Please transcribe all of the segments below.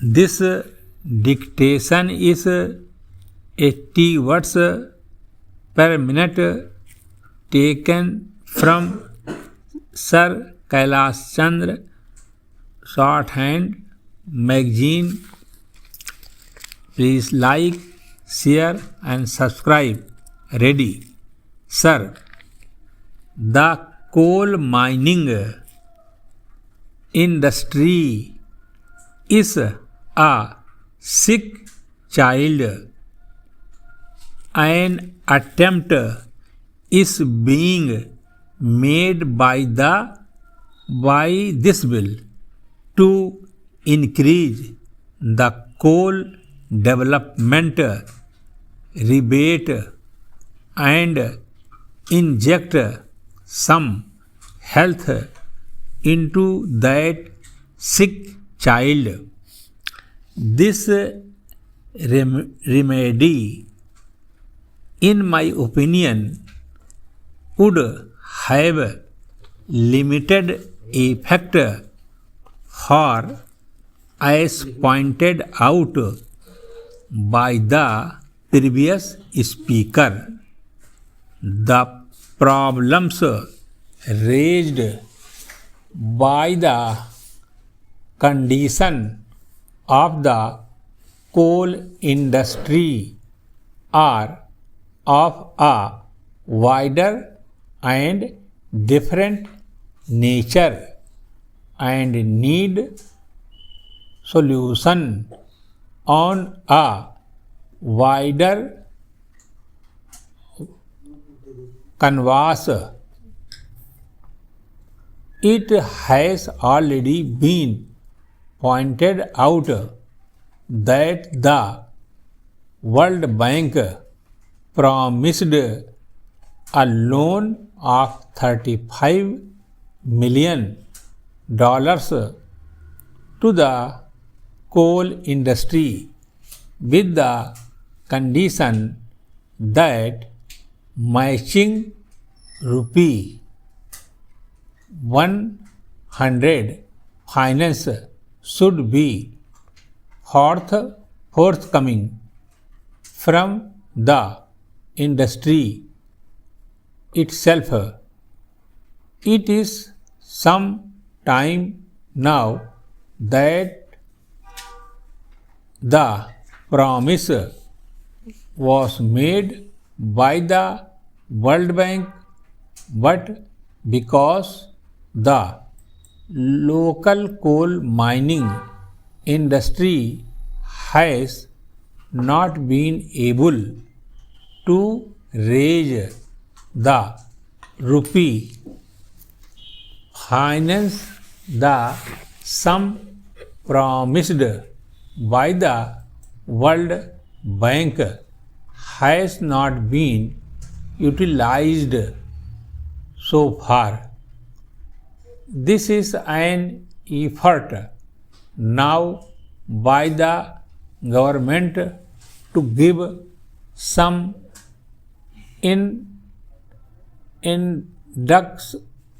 This dictation is 80 words per minute taken from Sir Kailash Chandra Shorthand Magazine. Please like, share and subscribe. Ready. Sir, the coal mining industry is a sick child. An attempt is being made by this bill to increase the coal development rebate and inject some health into that sick child. This remedy, in my opinion, would have limited effect, for, as pointed out by the previous speaker, the problems raised by the condition of the coal industry are of a wider and different nature and need solution on a wider canvas. It has already been pointed out that the World Bank promised a loan of $35 million to the coal industry with the condition that matching rupee 100 finance should be forthcoming from the industry itself. It is some time now that the promise was made by the World Bank, but because the local coal mining industry has not been able to raise the rupee finance, the sum promised by the World Bank has not been utilized so far. This is an effort now by the government to give some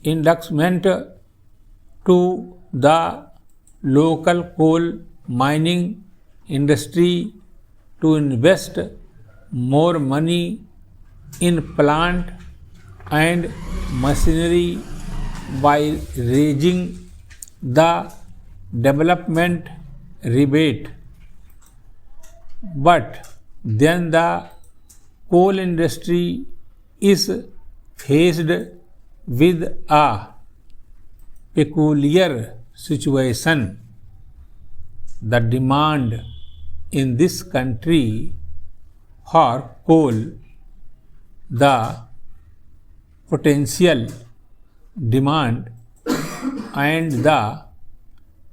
inducement to the local coal mining industry to invest more money in plant and machinery by raising the development rebate. But then the coal industry is faced with a peculiar situation. The demand in this country for coal, the potential demand and the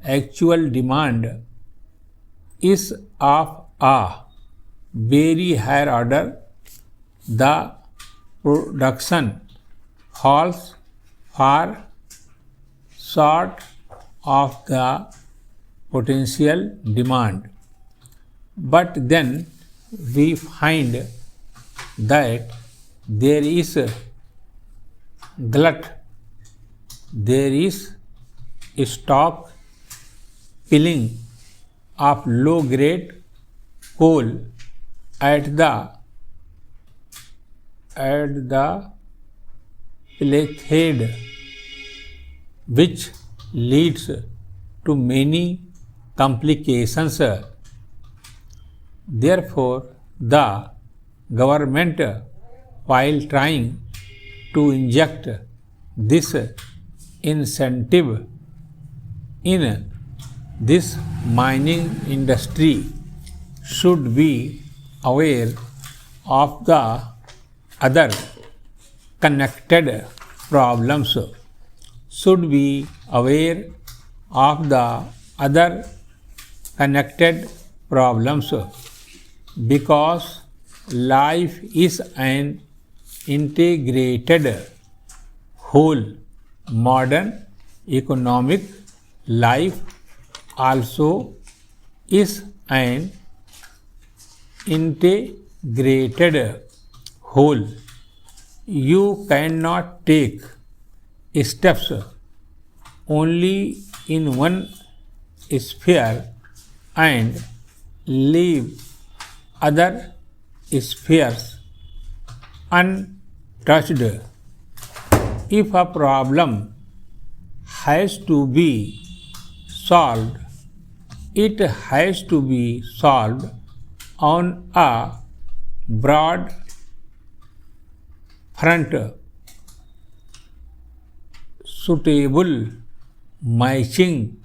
actual demand is of a very higher order. The production falls far short of the potential demand. But then we find that there is glut, there is stock filling of low-grade coal at the palisade, which leads to many complications. Therefore, the government, while trying to inject this incentive in this mining industry, should be aware of the other connected problems, should be aware of the other connected problems, because life is an integrated whole. Modern economic life also is an integrated whole. You cannot take steps only in one sphere and leave other spheres untouched. If a problem has to be solved, it has to be solved on a broad front. Suitable matching